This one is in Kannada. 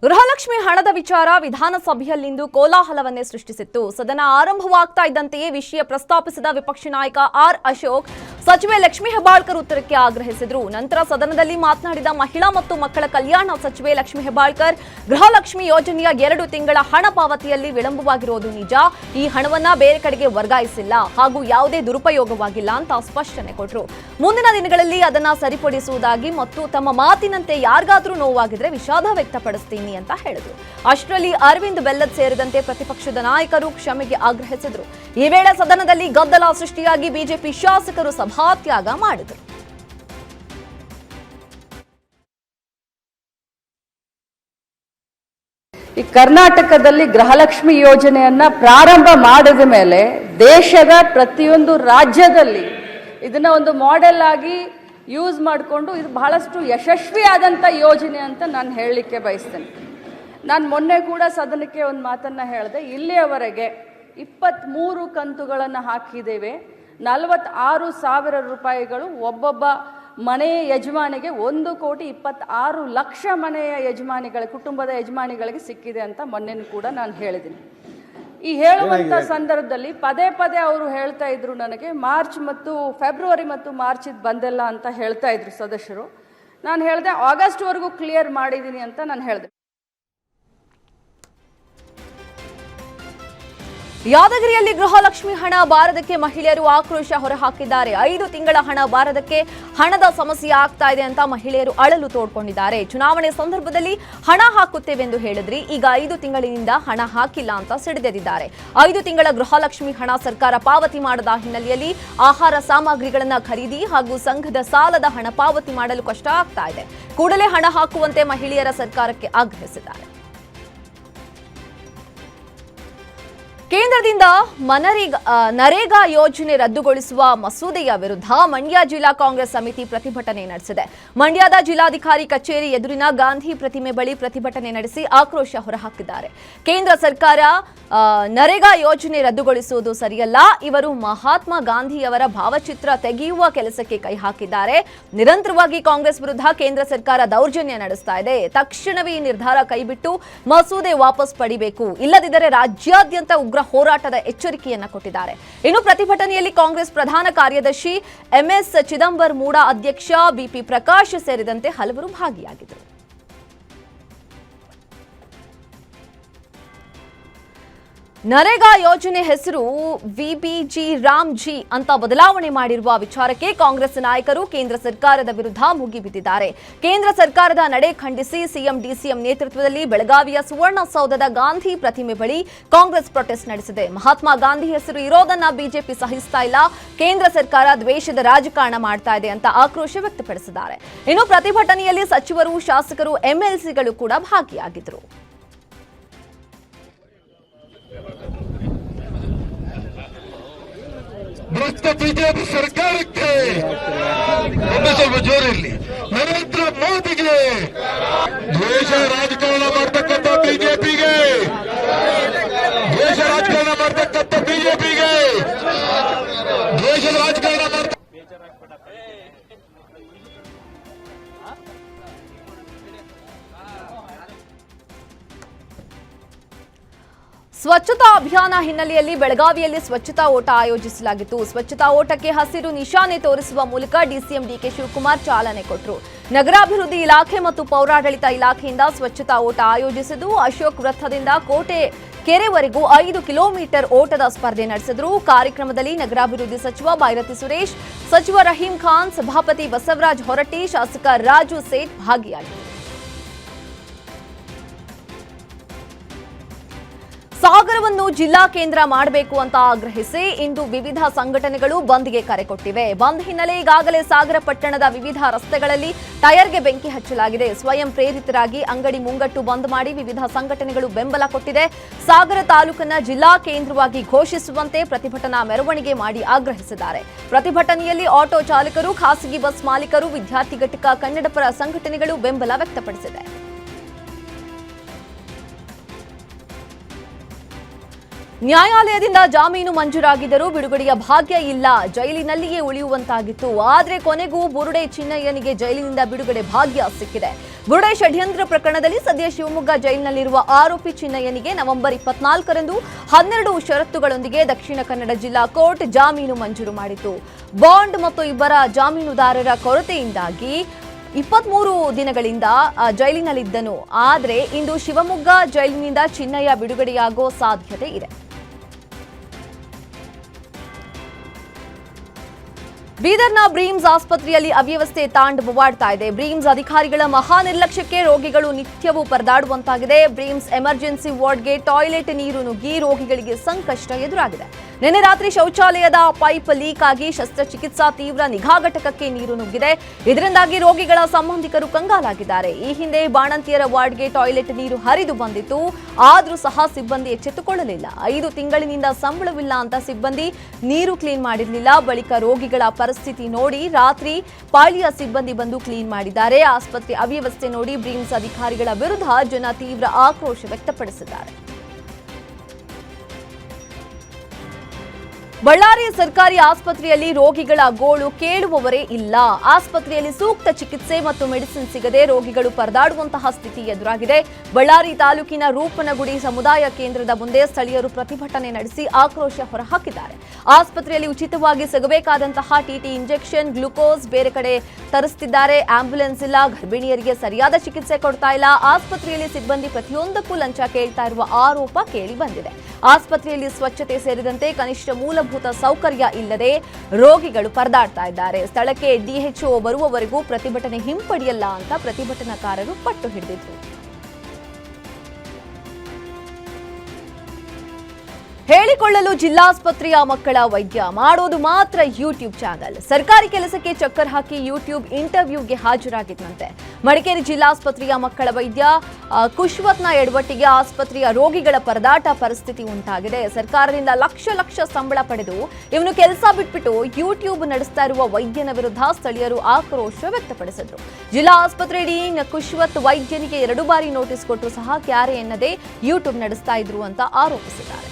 ಗೃಹಲಕ್ಷ್ಮಿ ಹಣದ ವಿಚಾರ ವಿಧಾನಸಭೆಯಲ್ಲಿಂದು ಕೋಲಾಹಲವನ್ನೇ ಸೃಷ್ಟಿಸಿತ್ತು. ಸದನ ಆರಂಭವಾಗ್ತಾ ಇದ್ದಂತೆಯೇ ವಿಷಯ ಪ್ರಸ್ತಾಪಿಸಿದ ವಿಪಕ್ಷ ನಾಯಕ ಆರ್ ಅಶೋಕ್ ಸಚಿವೆ ಲಕ್ಷ್ಮಿ ಹೆಬ್ಬಾಳ್ಕರ್ ಉತ್ತರಕ್ಕೆ ಆಗ್ರಹಿಸಿದರು. ನಂತರ ಸದನದಲ್ಲಿ ಮಾತನಾಡಿದ ಮಹಿಳಾ ಮತ್ತು ಮಕ್ಕಳ ಕಲ್ಯಾಣ ಸಚಿವೆ ಲಕ್ಷ್ಮಿ ಹೆಬ್ಬಾಳ್ಕರ್, ಗೃಹಲಕ್ಷ್ಮಿ ಯೋಜನೆಯ 2 ತಿಂಗಳ ಹಣ ಪಾವತಿಯಲ್ಲಿ ವಿಳಂಬವಾಗಿರೋದು ನಿಜ. ಈ ಹಣವನ್ನ ಬೇರೆ ಕಡೆಗೆ ವರ್ಗಾಯಿಸಿಲ್ಲ ಹಾಗೂ ಯಾವುದೇ ದುರುಪಯೋಗವಾಗಿಲ್ಲ ಅಂತ ಸ್ಪಷ್ಟನೆ ಕೊಟ್ಟರು. ಮುಂದಿನ ದಿನಗಳಲ್ಲಿ ಅದನ್ನ ಸರಿಪಡಿಸುವುದಾಗಿ ಮತ್ತು ತಮ್ಮ ಮಾತಿನಂತೆ ಯಾರಿಗಾದ್ರೂ ನೋವಾಗಿದ್ರೆ ವಿಷಾದ ವ್ಯಕ್ತಪಡಿಸ್ತೀನಿ ಅಂತ ಹೇಳಿದ್ರು. ಅಷ್ಟರಲ್ಲಿ ಅರವಿಂದ್ ಬೆಲ್ಲದ್ ಸೇರಿದಂತೆ ಪ್ರತಿಪಕ್ಷದ ನಾಯಕರು ಕ್ಷಮೆಗೆ ಆಗ್ರಹಿಸಿದರು. ಈ ವೇಳೆ ಸದನದಲ್ಲಿ ಗದ್ದಲ ಸೃಷ್ಟಿಯಾಗಿ ಬಿಜೆಪಿ ಶಾಸಕರು ಸಭಾತ್ಯಾಗ ಮಾಡಿದರು. ಈ ಕರ್ನಾಟಕದಲ್ಲಿ ಗೃಹಲಕ್ಷ್ಮಿ ಯೋಜನೆಯನ್ನ ಪ್ರಾರಂಭ ಮಾಡಿದ ಮೇಲೆ ದೇಶದ ಪ್ರತಿಯೊಂದು ರಾಜ್ಯದಲ್ಲಿ ಇದನ್ನ ಒಂದು ಮಾಡೆಲ್ ಆಗಿ ಯೂಸ್ ಮಾಡಿಕೊಂಡು ಇದು ಬಹಳಷ್ಟು ಯಶಸ್ವಿಯಾದಂಥ ಯೋಜನೆ ಅಂತ ನಾನು ಹೇಳಲಿಕ್ಕೆ ಬಯಸ್ತೇನೆ. ನಾನು ಮೊನ್ನೆ ಕೂಡ ಸದನಕ್ಕೆ ಒಂದು ಮಾತನ್ನು ಹೇಳಿದೆ. ಇಲ್ಲಿಯವರೆಗೆ 23 ಕಂತುಗಳನ್ನು ಹಾಕಿದ್ದೇವೆ. 46,000 ರೂಪಾಯಿಗಳು ಒಬ್ಬೊಬ್ಬ ಮನೆಯ ಯಜಮಾನಿಗೆ 1,26,00,000 ಮನೆಯ ಯಜಮಾನಿಗಳ ಕುಟುಂಬದ ಯಜಮಾನಿಗಳಿಗೆ ಸಿಕ್ಕಿದೆ ಅಂತ ಮೊನ್ನೆ ಕೂಡ ನಾನು ಹೇಳಿದ್ದೀನಿ. ಈ ಹೇಳುವಂಥ ಸಂದರ್ಭದಲ್ಲಿ ಪದೇ ಪದೇ ಅವರು ಹೇಳ್ತಾ ಇದ್ರು, ನನಗೆ ಫೆಬ್ರವರಿ ಮತ್ತು ಮಾರ್ಚ್ ಇದು ಬಂದಿಲ್ಲ ಅಂತ ಹೇಳ್ತಾ ಇದ್ರು ಸದಸ್ಯರು. ನಾನು ಹೇಳಿದೆ ಆಗಸ್ಟ್ವರೆಗೂ ಕ್ಲಿಯರ್ ಮಾಡಿದ್ದೀನಿ ಅಂತ ನಾನು ಹೇಳಿದೆ. ಯಾದಗಿರಿಯಲ್ಲಿ ಗೃಹಲಕ್ಷ್ಮಿ ಹಣ ಬಾರದಕ್ಕೆ ಮಹಿಳೆಯರು ಆಕ್ರೋಶ ಹೊರಹಾಕಿದ್ದಾರೆ. 5 ತಿಂಗಳ ಹಣ ಬಾರದಕ್ಕೆ ಹಣದ ಸಮಸ್ಯೆ ಆಗ್ತಾ ಇದೆ ಅಂತ ಮಹಿಳೆಯರು ಅಳಲು ತೋಡ್ಕೊಂಡಿದ್ದಾರೆ. ಚುನಾವಣೆ ಸಂದರ್ಭದಲ್ಲಿ ಹಣ ಹಾಕುತ್ತೇವೆಂದು ಹೇಳಿದ್ರಿ, ಈಗ 5 ತಿಂಗಳಿನಿಂದ ಹಣ ಹಾಕಿಲ್ಲ ಅಂತ ಸಿಡಿದೆದ್ದಿದ್ದಾರೆ. 5 ತಿಂಗಳ ಗೃಹಲಕ್ಷ್ಮಿ ಹಣ ಸರ್ಕಾರ ಪಾವತಿ ಮಾಡದ ಹಿನ್ನೆಲೆಯಲ್ಲಿ ಆಹಾರ ಸಾಮಗ್ರಿಗಳನ್ನು ಖರೀದಿ ಹಾಗೂ ಸಂಘದ ಸಾಲದ ಹಣ ಪಾವತಿ ಮಾಡಲು ಕಷ್ಟ ಆಗ್ತಾ ಇದೆ. ಕೂಡಲೇ ಹಣ ಹಾಕುವಂತೆ ಮಹಿಳೆಯರ ಸರ್ಕಾರಕ್ಕೆ ಆಗ್ರಹಿಸಿದ್ದಾರೆ. ಕೇಂದ್ರದಿಂದ ನರೇಗಾ ಯೋಜನೆ ರದ್ದುಗೊಳಿಸುವ ಮಸೂದೆಯ ವಿರುದ್ಧ ಮಂಡ್ಯ ಜಿಲ್ಲಾ ಕಾಂಗ್ರೆಸ್ ಸಮಿತಿ ಪ್ರತಿಭಟನೆ ನಡೆಸಿದೆ. ಮಂಡ್ಯದ ಜಿಲ್ಲಾಧಿಕಾರಿ ಕಚೇರಿ ಎದುರಿನ ಗಾಂಧಿ ಪ್ರತಿಮೆ ಬಳಿ ಪ್ರತಿಭಟನೆ ನಡೆಸಿ ಆಕ್ರೋಶ ಹೊರಹಾಕಿದ್ದಾರೆ. ಕೇಂದ್ರ ಸರ್ಕಾರ ನರೇಗಾ ಯೋಜನೆ ರದ್ದುಗೊಳಿಸುವುದು ಸರಿಯಲ್ಲ, ಇವರು ಮಹಾತ್ಮ ಗಾಂಧಿಯವರ ಭಾವಚಿತ್ರ ತೆಗೆಯುವ ಕೆಲಸಕ್ಕೆ ಕೈ ಹಾಕಿದ್ದಾರೆ. ನಿರಂತರವಾಗಿ ಕಾಂಗ್ರೆಸ್ ವಿರುದ್ಧ ಕೇಂದ್ರ ಸರ್ಕಾರ ದೌರ್ಜನ್ಯ ನಡೆಸ್ತಾ ಇದೆ. ತಕ್ಷಣವೇ ಈ ನಿರ್ಧಾರ ಕೈಬಿಟ್ಟು ಮಸೂದೆ ವಾಪಸ್ ಪಡಿಬೇಕು, ಇಲ್ಲದಿದ್ದರೆ ರಾಜ್ಯಾದ್ಯಂತ ಉಗ್ರ ಹೋರಾಟದ ಎಚ್ಚರಿಕೆಯನ್ನ ಕೊಟ್ಟಿದ್ದಾರೆ. ಇನ್ನು ಪ್ರತಿಭಟನೆಯಲ್ಲಿ ಕಾಂಗ್ರೆಸ್ ಪ್ರಧಾನ ಕಾರ್ಯದರ್ಶಿ ಎಂಎಸ್ ಚಿದಂಬರ್, ಮೂಡ ಅಧ್ಯಕ್ಷ ಬಿಪಿ ಪ್ರಕಾಶ್ ಸೇರಿದಂತೆ ಹಲವರು ಭಾಗಿಯಾಗಿದ್ದರು. ನರೇಗಾ ಯೋಜನೆ ಹೆಸರು ವಿಬಿಜಿ ರಾಮ್ಜಿ ಅಂತ ಬದಲಾವಣೆ ಮಾಡಿರುವ ವಿಚಾರಕ್ಕೆ ಕಾಂಗ್ರೆಸ್ ನಾಯಕರು ಕೇಂದ್ರ ಸರ್ಕಾರದ ವಿರುದ್ಧ ಮುಗಿಬಿದ್ದಿದ್ದಾರೆ. ಕೇಂದ್ರ ಸರ್ಕಾರದ ನಡೆ ಖಂಡಿಸಿ ಸಿಎಂ ಡಿಸಿಎಂ ನೇತೃತ್ವದಲ್ಲಿ ಬೆಳಗಾವಿಯ ಸುವರ್ಣಸೌಧದ ಗಾಂಧಿ ಪ್ರತಿಮೆ ಬಳಿ ಕಾಂಗ್ರೆಸ್ ಪ್ರೊಟೆಸ್ಟ್ ನಡೆಸಿದೆ. ಮಹಾತ್ಮ ಗಾಂಧಿ ಹೆಸರು ಇರೋದನ್ನ ಬಿಜೆಪಿ ಸಹಿಸ್ತಾ ಇಲ್ಲ, ಕೇಂದ್ರ ಸರ್ಕಾರ ದ್ವೇಷದ ರಾಜಕಾರಣ ಮಾಡ್ತಾ ಇದೆ ಅಂತ ಆಕ್ರೋಶ ವ್ಯಕ್ತಪಡಿಸಿದ್ದಾರೆ. ಇನ್ನು ಪ್ರತಿಭಟನೆಯಲ್ಲಿ ಸಚಿವರು, ಶಾಸಕರು, ಎಂಎಲ್ಸಿಗಳು ಕೂಡ ಭಾಗಿಯಾಗಿದ್ದರು. ಭ್ರಷ್ಟ ಬಿಜೆಪಿ ಸರ್ಕಾರಕ್ಕೆ ಸ್ವಲ್ಪ ಜೋರಿರಲಿ. ನರೇಂದ್ರ ಮೋದಿಗೆ ದ್ವೇಷ ರಾಜಕಾರಣ ಮಾಡ್ತಕ್ಕಂಥ ಬಿಜೆಪಿಗೆ, ದ್ವೇಷ ರಾಜಕಾರಣ ಮಾಡ್ತಕ್ಕಂಥ ಬಿಜೆಪಿಗೆ, ದ್ವೇಷದ ರಾಜಕಾರಣ ಮಾಡ್ತ ಸ್ವಚ್ಛತಾ ಅಭಿಯಾನ ಹಿನ್ನೆಲೆಯಲ್ಲಿ ಬೆಳಗಾವಿಯಲ್ಲಿ ಸ್ವಚ್ಛತಾ ಓಟ ಆಯೋಜಿಸಲಾಗಿತ್ತು. ಸ್ವಚ್ಛತಾ ಓಟಕ್ಕೆ ಹಸಿರು ನಿಶಾನೆ ತೋರಿಸುವ ಮೂಲಕ ಡಿಸಿಎಂ ಡಿಕೆ ಶಿವಕುಮಾರ್ ಚಾಲನೆ ಕೊಟ್ಟರು. ನಗರಾಭಿವೃದ್ಧಿ ಇಲಾಖೆ ಮತ್ತು ಪೌರಾಡಳಿತ ಇಲಾಖೆಯಿಂದ ಸ್ವಚ್ಛತಾ ಓಟ ಆಯೋಜಿಸಿದ್ದು, ಅಶೋಕ್ ವೃತ್ತದಿಂದ ಕೋಟೆ ಕೆರೆವರೆಗೂ 5 ಕಿಲೋಮೀಟರ್ ಓಟದ ಸ್ಪರ್ಧೆ ನಡೆಸಿದರು. ಕಾರ್ಯಕ್ರಮದಲ್ಲಿ ನಗರಾಭಿವೃದ್ಧಿ ಸಚಿವ ಬೈರತಿ ಸುರೇಶ್, ಸಚಿವ ರಹೀಂ ಖಾನ್, ಸಭಾಪತಿ ಬಸವರಾಜ ಹೊರಟ್ಟಿ, ಶಾಸಕ ರಾಜು ಸೇಠ್ ಭಾಗಿಯಾಗಿದ್ದರು. ಸಾಗರವನ್ನು ಜಿಲ್ಲಾ ಕೇಂದ್ರ ಮಾಡಬೇಕು ಅಂತ ಆಗ್ರಹಿಸಿ ಇಂದು ವಿವಿಧ ಸಂಘಟನೆಗಳು ಬಂದ್ಗೆ ಕರೆ ಕೊಟ್ಟಿವೆ. ಬಂದ್ ಹಿನ್ನೆಲೆ ಈಗಾಗಲೇ ಸಾಗರ ಪಟ್ಟಣದ ವಿವಿಧ ರಸ್ತೆಗಳಲ್ಲಿ ಟೈರ್ಗೆ ಬೆಂಕಿ ಹಚ್ಚಲಾಗಿದೆ. ಸ್ವಯಂ ಪ್ರೇರಿತರಾಗಿ ಅಂಗಡಿ ಮುಂಗಟ್ಟು ಬಂದ್ ಮಾಡಿ ವಿವಿಧ ಸಂಘಟನೆಗಳು ಬೆಂಬಲ ಕೊಟ್ಟಿದೆ. ಸಾಗರ ತಾಲೂಕನ್ನ ಜಿಲ್ಲಾ ಕೇಂದ್ರವಾಗಿ ಘೋಷಿಸುವಂತೆ ಪ್ರತಿಭಟನಾ ಮೆರವಣಿಗೆ ಮಾಡಿ ಆಗ್ರಹಿಸಿದ್ದಾರೆ. ಪ್ರತಿಭಟನೆಯಲ್ಲಿ ಆಟೋ ಚಾಲಕರು, ಖಾಸಗಿ ಬಸ್ ಮಾಲೀಕರು, ವಿದ್ಯಾರ್ಥಿ ಘಟಕ, ಕನ್ನಡಪರ ಸಂಘಟನೆಗಳು ಬೆಂಬಲ ವ್ಯಕ್ತಪಡಿಸಿದೆ. ನ್ಯಾಯಾಲಯದಿಂದ ಜಾಮೀನು ಮಂಜೂರಾಗಿದ್ದರೂ ಬಿಡುಗಡೆಯ ಭಾಗ್ಯ ಇಲ್ಲ, ಜೈಲಿನಲ್ಲಿಯೇ ಉಳಿಯುವಂತಾಗಿತ್ತು. ಆದರೆ ಕೊನೆಗೂ ಬುರುಡೆ ಚಿನ್ನಯ್ಯನಿಗೆ ಜೈಲಿನಿಂದ ಬಿಡುಗಡೆ ಭಾಗ್ಯ ಸಿಕ್ಕಿದೆ. ಬುರುಡೆ ಷಡ್ಯಂತ್ರ ಪ್ರಕರಣದಲ್ಲಿ ಸದ್ಯ ಶಿವಮೊಗ್ಗ ಜೈಲಿನಲ್ಲಿರುವ ಆರೋಪಿ ಚಿನ್ನಯ್ಯನಿಗೆ ನವೆಂಬರ್ 24ರಂದು 12 ಷರತ್ತುಗಳೊಂದಿಗೆ ದಕ್ಷಿಣ ಕನ್ನಡ ಜಿಲ್ಲಾ ಕೋರ್ಟ್ ಜಾಮೀನು ಮಂಜೂರು ಮಾಡಿತು. ಬಾಂಡ್ ಮತ್ತು ಇಬ್ಬರ ಜಾಮೀನುದಾರರ ಕೊರತೆಯಿಂದಾಗಿ 23 ದಿನಗಳಿಂದ ಜೈಲಿನಲ್ಲಿದ್ದನು. ಆದರೆ ಇಂದು ಶಿವಮೊಗ್ಗ ಜೈಲಿನಿಂದ ಚಿನ್ನಯ್ಯ ಬಿಡುಗಡೆಯಾಗೋ ಸಾಧ್ಯತೆ ಇದೆ. ಬೀದರ್ನ ಬ್ರೀಮ್ಸ್ ಆಸ್ಪತ್ರೆಯಲ್ಲಿ ಅವ್ಯವಸ್ಥೆ ತಾಂಡವವಾಡ್ತಾ ಇದೆ. ಬ್ರೀಮ್ಸ್ ಅಧಿಕಾರಿಗಳ ಮಹಾ ನಿರ್ಲಕ್ಷ್ಯಕ್ಕೆ ರೋಗಿಗಳು ನಿತ್ಯವೂ ಪರದಾಡುವಂತಾಗಿದೆ. ಬ್ರೀಮ್ಸ್ ಎಮರ್ಜೆನ್ಸಿ ವಾರ್ಡ್ಗೆ ಟಾಯ್ಲೆಟ್ ನೀರು ನುಗ್ಗಿ ರೋಗಿಗಳಿಗೆ ಸಂಕಷ್ಟ ಎದುರಾಗಿದೆ. ನಿನ್ನೆ ರಾತ್ರಿ ಶೌಚಾಲಯದ ಪೈಪ್ ಲೀಕ್ ಆಗಿ ಶಸ್ತ್ರಚಿಕಿತ್ಸಾ ತೀವ್ರ ನಿಗಾ ಘಟಕಕ್ಕೆ ನೀರು ನುಗ್ಗಿದೆ. ಇದರಿಂದಾಗಿ ರೋಗಿಗಳ ಸಂಬಂಧಿಕರು ಕಂಗಾಲಾಗಿದ್ದಾರೆ. ಈ ಹಿಂದೆ ಬಾಣಂತಿಯರ ವಾರ್ಡ್ಗೆ ಟಾಯ್ಲೆಟ್ ನೀರು ಹರಿದು ಬಂದಿತ್ತು. ಆದರೂ ಸಹ ಸಿಬ್ಬಂದಿ ಎಚ್ಚೆತ್ತುಕೊಳ್ಳಲಿಲ್ಲ. 5 ತಿಂಗಳಿನಿಂದ ಸಂಬಳವಿಲ್ಲ ಅಂತ ಸಿಬ್ಬಂದಿ ನೀರು ಕ್ಲೀನ್ ಮಾಡಿರಲಿಲ್ಲ. ಬಳಿಕ ರೋಗಿಗಳ ಪರಿಸ್ಥಿತಿ ನೋಡಿ ರಾತ್ರಿ ಪಾಳಿಯ ಸಿಬ್ಬಂದಿ ಬಂದು ಕ್ಲೀನ್ ಮಾಡಿದ್ದಾರೆ. ಆಸ್ಪತ್ರೆ ಅವ್ಯವಸ್ಥೆ ನೋಡಿ ಬ್ರೀಮ್ಸ್ ಅಧಿಕಾರಿಗಳ ವಿರುದ್ಧ ಜನ ತೀವ್ರ ಆಕ್ರೋಶ ವ್ಯಕ್ತಪಡಿಸಿದ್ದಾರೆ. ಬಳ್ಳಾರಿ ಸರ್ಕಾರಿ ಆಸ್ಪತ್ರೆಯಲ್ಲಿ ರೋಗಿಗಳ ಗೋಳು ಕೇಳುವವರೇ ಇಲ್ಲ. ಆಸ್ಪತ್ರೆಯಲ್ಲಿ ಸೂಕ್ತ ಚಿಕಿತ್ಸೆ ಮತ್ತು ಮೆಡಿಸಿನ್ ಸಿಗದೆ ರೋಗಿಗಳು ಪರದಾಡುವಂತಹ ಸ್ಥಿತಿ ಎದುರಾಗಿದೆ. ಬಳ್ಳಾರಿ ತಾಲೂಕಿನ ರೂಪನಗುಡಿ ಸಮುದಾಯ ಕೇಂದ್ರದ ಮುಂದೆ ಸ್ಥಳೀಯರು ಪ್ರತಿಭಟನೆ ನಡೆಸಿ ಆಕ್ರೋಶ ಹೊರಹಾಕಿದ್ದಾರೆ. ಆಸ್ಪತ್ರೆಯಲ್ಲಿ ಉಚಿತವಾಗಿ ಸಿಗಬೇಕಾದಂತಹ ಟಿಟಿ ಇಂಜೆಕ್ಷನ್, ಗ್ಲುಕೋಸ್ ಬೇರೆ ಕಡೆ ತರಿಸ್ತಿದ್ದಾರೆ. ಆಂಬ್ಯುಲೆನ್ಸ್ ಇಲ್ಲ, ಗರ್ಭಿಣಿಯರಿಗೆ ಸರಿಯಾದ ಚಿಕಿತ್ಸೆ ಕೊಡ್ತಾ ಇಲ್ಲ. ಆಸ್ಪತ್ರೆಯಲ್ಲಿ ಸಿಬ್ಬಂದಿ ಪ್ರತಿಯೊಂದಕ್ಕೂ ಲಂಚ ಕೇಳ್ತಾ ಇರುವ ಆರೋಪ ಕೇಳಿ ಬಂದಿದೆ. ಆಸ್ಪತ್ರೆಯಲ್ಲಿ ಸ್ವಚ್ಛತೆ ಸೇರಿದಂತೆ ಕನಿಷ್ಠ ಮೂಲಭೂತ ಸೌಕರ್ಯ ಇಲ್ಲದೆ ರೋಗಿಗಳು ಪರದಾಡ್ತಾ ಇದ್ದಾರೆ. ಸ್ಥಳಕ್ಕೆ ಡಿಎಚ್ಒ ಬರುವವರೆಗೂ ಪ್ರತಿಭಟನೆ ಹಿಂಪಡೆಯಲ್ಲ ಅಂತ ಪ್ರತಿಭಟನಾಕಾರರು ಪಟ್ಟು ಹಿಡಿದಿದ್ರು. ಹೇಳಿಕೊಳ್ಳಲು ಜಿಲ್ಲಾಸ್ಪತ್ರೆಯ ಮಕ್ಕಳ ವೈದ್ಯ, ಮಾಡೋದು ಮಾತ್ರ ಯೂಟ್ಯೂಬ್ ಚಾನೆಲ್. ಸರ್ಕಾರಿ ಕೆಲಸಕ್ಕೆ ಚಕ್ಕರ್ ಹಾಕಿ ಯೂಟ್ಯೂಬ್ ಇಂಟರ್ವ್ಯೂಗೆ ಹಾಜರಾಗಿದ್ದಂತೆ. ಮಡಿಕೇರಿ ಜಿಲ್ಲಾಸ್ಪತ್ರೆಯ ಮಕ್ಕಳ ವೈದ್ಯ ಕುಶ್ವತ್ನ ಎಡವಟ್ಟಿಗೆ ಆಸ್ಪತ್ರೆಯ ರೋಗಿಗಳ ಪರದಾಟ ಪರಿಸ್ಥಿತಿ ಉಂಟಾಗಿದೆ. ಸರ್ಕಾರದಿಂದ ಲಕ್ಷ ಸಂಬಳ ಪಡೆದು ಇವನು ಕೆಲಸ ಬಿಟ್ಬಿಟ್ಟು ಯೂಟ್ಯೂಬ್ ನಡೆಸ್ತಾ ಇರುವ ವೈದ್ಯನ ವಿರುದ್ಧ ಸ್ಥಳೀಯರು ಆಕ್ರೋಶ ವ್ಯಕ್ತಪಡಿಸಿದ್ರು. ಜಿಲ್ಲಾ ಆಸ್ಪತ್ರೆ ಡೀನ್ ಕುಶ್ವತ್ ವೈದ್ಯನಿಗೆ 2 ಬಾರಿ ನೋಟಿಸ್ ಕೊಟ್ಟರು ಸಹ ಕ್ಯಾರೆ ಎನ್ನದೇ ಯೂಟ್ಯೂಬ್ ನಡೆಸ್ತಾ ಇದ್ರು ಅಂತ ಆರೋಪಿಸಿದ್ದಾರೆ.